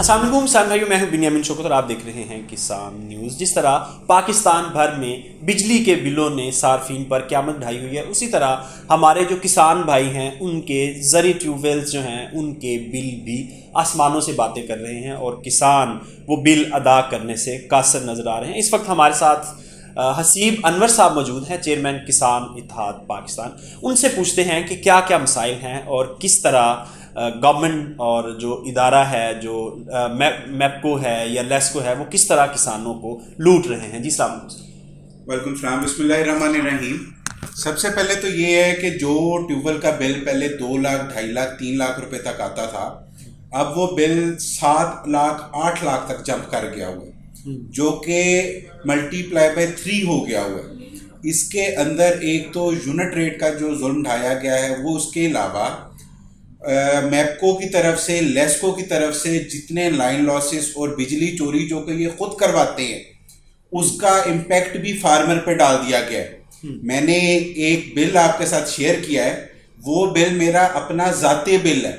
अस्सलाम वालेकुम किसान भाइयों, मैं हूं बिन्यामिन शौकत और आप देख रहे हैं किसान न्यूज़। जिस तरह पाकिस्तान भर में बिजली के बिलों ने सार्फिन पर क़यामत ढाई हुई है, उसी तरह हमारे जो किसान भाई हैं उनके ज़री ट्यूबवेल्स जो हैं उनके बिल भी आसमानों से बातें कर रहे हैं और किसान वो बिल अदा करने से कासर नज़र आ रहे हैं। इस वक्त हमारे साथ हसीब अनवर साहब मौजूद हैं, चेयरमैन किसान इत्तेहाद पाकिस्तान। उनसे पूछते हैं कि क्या क्या मसाइल हैं और किस तरह गवर्नमेंट और जो इदारा है जो मैपको है या लेस्को है वो किस तरह किसानों को लूट रहे हैं। जी सलाम। वालेकुम सलाम, बिस्मिल्लाहिर्रहमानिर्रहीम। सबसे पहले तो ये है कि जो ट्यूबवेल का बिल पहले 2 लाख, 2.5 लाख, 3 लाख रुपए तक आता था, अब वो बिल 7 लाख, 8 लाख तक जंप कर गया हुआ है, जो कि मल्टीप्लाई बाय 3 हो गया हुआ है। इसके अंदर एक तो यूनिट रेट का जो जुल्म ढाया गया है वो, उसके अलावा मैपको की तरफ से, लेस्को की तरफ से जितने लाइन लॉसेस और बिजली चोरी जो कि ये खुद करवाते हैं, उसका इम्पैक्ट भी फार्मर पे डाल दिया गया है। मैंने एक बिल आपके साथ शेयर किया है, वो बिल मेरा अपना ज़ाती बिल है।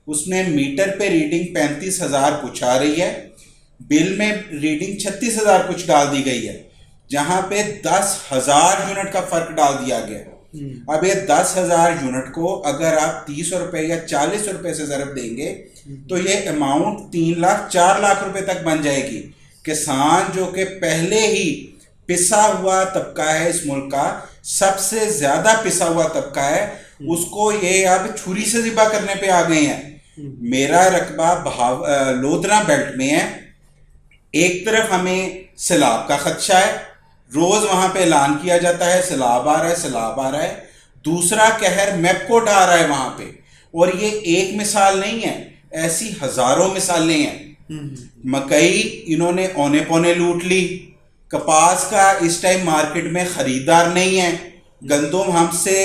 उसमें मीटर पे रीडिंग 35,000 कुछ आ रही है, बिल में रीडिंग 36,000 कुछ डाल दी गई है, जहां पे 10,000 यूनिट का फर्क डाल दिया गया है। अब ये 10,000 यूनिट को अगर आप 30 रुपए या 40 रुपए से ज़रब देंगे तो ये अमाउंट 3 लाख 4 लाख रुपए तक बन जाएगी। किसान जो कि पहले ही पिसा हुआ तबका है, इस मुल्क का सबसे ज्यादा पिसा हुआ तबका है, उसको ये अब छुरी से ज़िबा करने पे आ गए हैं। मेरा रकबा लोधरा बेल्ट में है। एक तरफ हमें सैलाब का खदशा है, रोज वहां पे ऐलान किया जाता है सैलाब आ रहा है, सैलाब आ रहा है। दूसरा कहर मैपको ढा रहा है वहां पे, और ये एक मिसाल नहीं है, ऐसी हजारों मिसालें हैं। मकई इन्होंने औने पौने लूट ली, कपास का इस टाइम मार्केट में खरीदार नहीं है, गंदम हमसे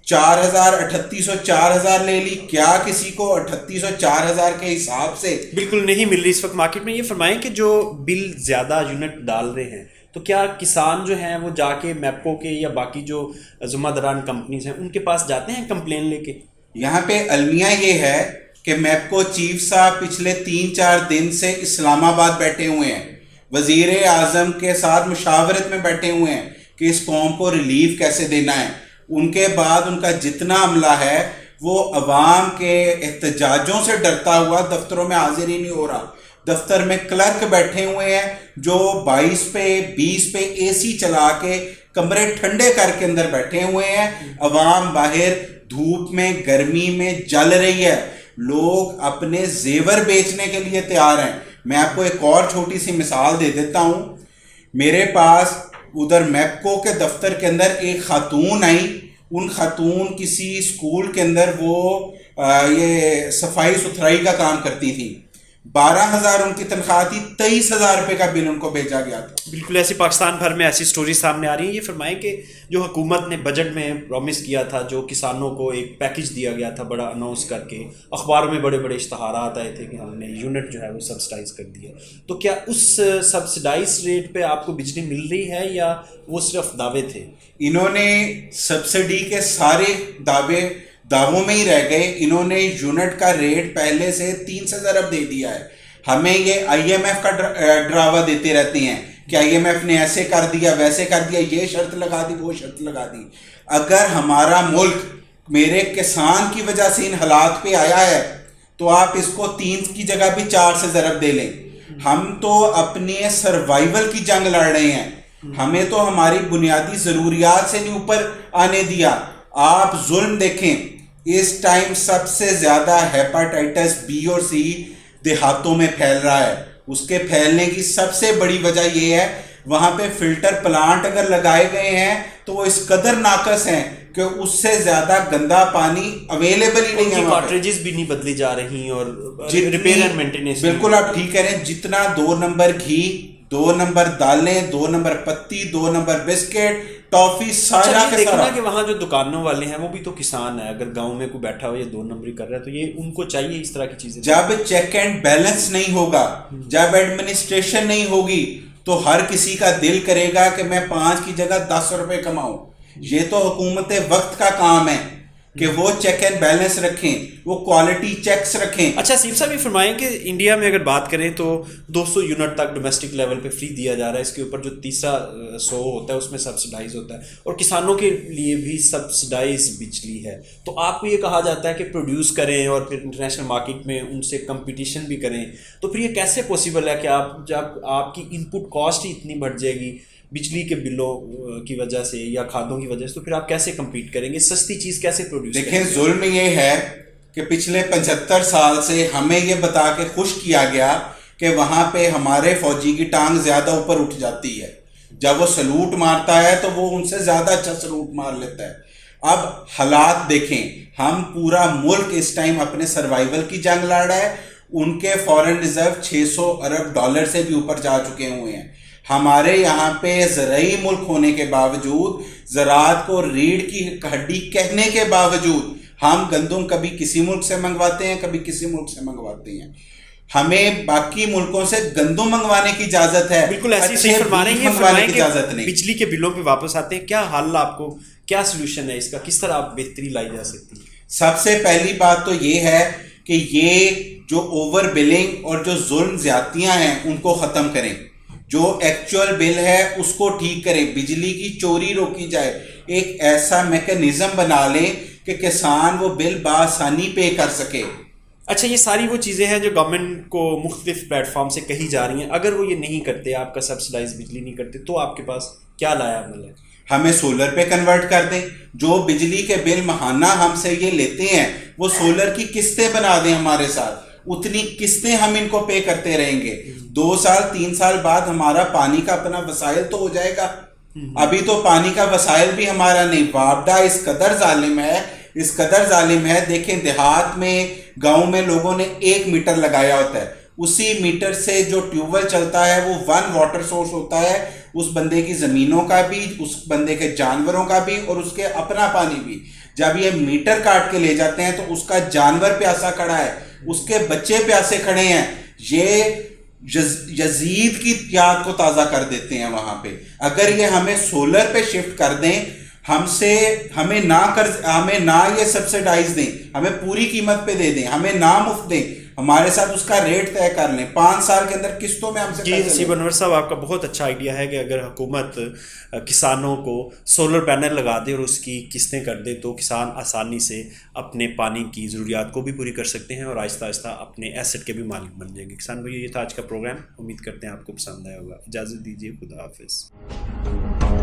4,000, 3,800, 4,000 ले ली। क्या किसी को 3,800, 4,000 के हिसाब से बिल्कुल नहीं मिल रही इस वक्त मार्केट में। ये फरमाएं कि जो बिल ज़्यादा यूनिट डाल रहे हैं तो क्या किसान जो हैं वो जाके मैपको के या बाकी जो जुम्मेदारान कंपनीज हैं उनके पास जाते हैं कंप्लेन लेके? यहाँ पे अलमिया ये है कि मैपको चीफ साहब पिछले 3-4 दिन से इस्लामाबाद बैठे हुए हैं, वजीर आजम के साथ मुशावरत में बैठे हुए हैं कि इस कौम को रिलीफ कैसे देना है। उनके बाद उनका जितना अमला है वो अवाम के एहतजाजों से डरता हुआ दफ्तरों में हाजिर ही नहीं हो रहा। दफ्तर में क्लर्क बैठे हुए हैं जो 22 पे 20 पे एसी चला के कमरे ठंडे करके अंदर बैठे हुए हैं। अवाम बाहर धूप में, गर्मी में जल रही है, लोग अपने जेवर बेचने के लिए तैयार हैं। मैं आपको एक और छोटी सी मिसाल दे देता हूं। मेरे पास उधर मैपको के दफ्तर के अंदर एक खातून आई। उन खातून किसी स्कूल के अंदर वो ये सफाई सुथराई का काम करती थी। 12,000 उनकी तनख्वाह थी, 23,000 रुपये का बिल उनको भेजा गया था। बिल्कुल ऐसी पाकिस्तान भर में ऐसी स्टोरी सामने आ रही है। ये फरमाएं कि जो हुकूमत ने बजट में प्रॉमिस किया था, जो किसानों को एक पैकेज दिया गया था बड़ा अनाउंस करके, अखबारों में बड़े बड़े इश्तहारात आए थे कि हमने यूनिट जो है वो सब्सिडाइज कर दिया, तो क्या उस सब्सिडाइज रेट पे आपको बिजली मिल रही है या वो सिर्फ दावे थे? इन्होंने सब्सिडी के सारे दावों में ही रह गए। इन्होंने यूनिट का रेट पहले से 3 से ज़रब दे दिया है। हमें ये IMF का ड्रावा देते रहते हैं कि IMF ने ऐसे कर दिया, वैसे कर दिया, ये शर्त लगा दी, वो शर्त लगा दी। अगर हमारा मुल्क मेरे किसान की वजह से इन हालात पे आया है तो आप इसको 3 की जगह भी 4 से ज़रब दे लें। हम तो अपने सर्वाइवल की जंग लड़ रहे हैं, हमें तो हमारी बुनियादी ज़रूरियात से नहीं ऊपर आने दिया। आप जुल्म देखें, इस टाइम सबसे ज्यादा हेपेटाइटिस B और C देहातों में फैल रहा है। उसके फैलने की सबसे बड़ी वजह यह है वहां पे फिल्टर प्लांट अगर लगाए गए हैं तो वो इस कदर नाकस हैं कि उससे ज्यादा गंदा पानी अवेलेबल ही नहीं है। कार्ट्रिजेस भी नहीं बदली जा रही और रिपेयर एंड मेंटेनेंस। बिल्कुल आप ठीक कह रहे हैं। जितना 2 नंबर घी, 2 नंबर दालें, 2 नंबर पत्ती, 2 नंबर बिस्किट, टॉफी, सारा के देखना कि वहाँ जो दुकानों वाले हैं वो भी तो किसान है। अगर गांव में कोई बैठा हो ये 2 नंबरी कर रहा है तो ये उनको चाहिए इस तरह की चीजें। जब चेक एंड बैलेंस नहीं होगा, जब एडमिनिस्ट्रेशन नहीं होगी, तो हर किसी का दिल करेगा कि मैं 5 की जगह 10 रुपए कमाऊं। ये तो हुकूमत वक्त का काम है। कि वो चेक एंड बैलेंस रखें, वो क्वालिटी चेक्स रखें। अच्छा सीफ साहब, ये फरमाएं कि इंडिया में अगर बात करें तो 200 यूनिट तक डोमेस्टिक लेवल पे फ्री दिया जा रहा है, इसके ऊपर जो तीसरा 100 होता है उसमें सब्सिडाइज होता है, और किसानों के लिए भी सब्सिडाइज बिजली है। तो आपको ये कहा जाता है कि प्रोड्यूस करें और फिर इंटरनेशनल मार्केट में उनसे कंपटीशन भी करें, तो फिर ये कैसे पॉसिबल है कि आप जब आपकी इनपुट कॉस्ट ही इतनी बढ़ जाएगी बिजली के बिलों की वजह से या खादों की वजह से, तो फिर आप कैसे compete करेंगे, सस्ती चीज़ कैसे प्रोड्यूस करेंगे? देखें, जुल्म ये है कि पिछले 75 साल से हमें ये बता के खुश किया गया कि वहाँ पे हमारे फौजी की टांग ज़्यादा ऊपर उठ जाती है, जब वो सलूट मारता है तो वो उनसे ज़्यादा अच्छा सलूट मार लेता है। अब हालात देखें, हम पूरा मुल्क इस टाइम अपने सर्वाइवल की जंग लड़ रहा है। उनके फॉरेन रिजर्व 600 अरब डॉलर से भी ऊपर जा चुके हुए हैं। हमारे यहाँ पे ज़राई मुल्क होने के बावजूद, ज़राअत को रीढ़ की हड्डी कहने के बावजूद, हम गंदम कभी किसी मुल्क से मंगवाते हैं, कभी किसी मुल्क से मंगवाते हैं। हमें बाकी मुल्कों से गंदम मंगवाने की इजाज़त है, बिल्कुल ऐसी अच्छे बीज मंगवाने की इजाज़त नहीं। बिजली के बिलों पे वापस आते हैं, क्या हल आपको, क्या सोल्यूशन है इसका, किस तरह आप बेहतरी लाई जा सकती है? सबसे पहली बात तो ये है कि ये जो ओवर बिलिंग और जो जुल्म ज्यादतियां हैं उनको ख़त्म करें, जो एक्चुअल बिल है उसको ठीक करें, बिजली की चोरी रोकी जाए, एक ऐसा मैकेनिज्म बना लें कि किसान वो बिल बासानी पे कर सके। अच्छा, ये सारी वो चीज़ें हैं जो गवर्नमेंट को मुख्तलिफ प्लेटफॉर्म से कही जा रही हैं, अगर वो ये नहीं करते, आपका सब्सिडाइज बिजली नहीं करते, तो आपके पास क्या लाया अमल है? हमें सोलर पे कन्वर्ट कर दें, जो बिजली के बिल महाना हमसे ये लेते हैं वो सोलर की किस्तें बना दें हमारे साथ, उतनी किस्तें हम इनको पे करते रहेंगे। 2 साल 3 साल बाद हमारा पानी का अपना वसाइल तो हो जाएगा। अभी तो पानी का वसाइल भी हमारा नहीं। वापडा इस कदर जालिम है, इस कदर जालिम है। देखें, देहात में, गांव में लोगों ने 1 मीटर लगाया होता है, उसी मीटर से जो ट्यूबवेल चलता है वो 1 वाटर सोर्स होता है, उस बंदे की ज़मीनों का भी, उस बंदे के जानवरों का भी और उसके अपना पानी भी। जब ये मीटर काट के ले जाते हैं तो उसका जानवर प्यासा खड़ा है, उसके बच्चे प्यासे खड़े हैं, ये यजीद की याद को ताज़ा कर देते हैं वहाँ पे। अगर ये हमें सोलर पे शिफ्ट कर दें, हमें ना ये सब्सिडाइज दें, हमें पूरी कीमत पे दे दें, हमें ना मुफ्त दें, हमारे साथ उसका रेट तय कर लें, 5 साल के अंदर किस्तों में हमसे। जी नसीब अनवर साहब, आपका बहुत अच्छा आइडिया है कि अगर हुकूमत किसानों को सोलर पैनल लगा दे और उसकी किस्तें कर दे तो किसान आसानी से अपने पानी की ज़रूरियात को भी पूरी कर सकते हैं और आहिस्ता आहिस्ता अपने एसेट के भी मालिक बन जाएंगे। किसान भाई, ये था आज का प्रोग्राम, उम्मीद करते हैं आपको पसंद आया होगा। इजाज़त दीजिए, खुदा हाफिज़।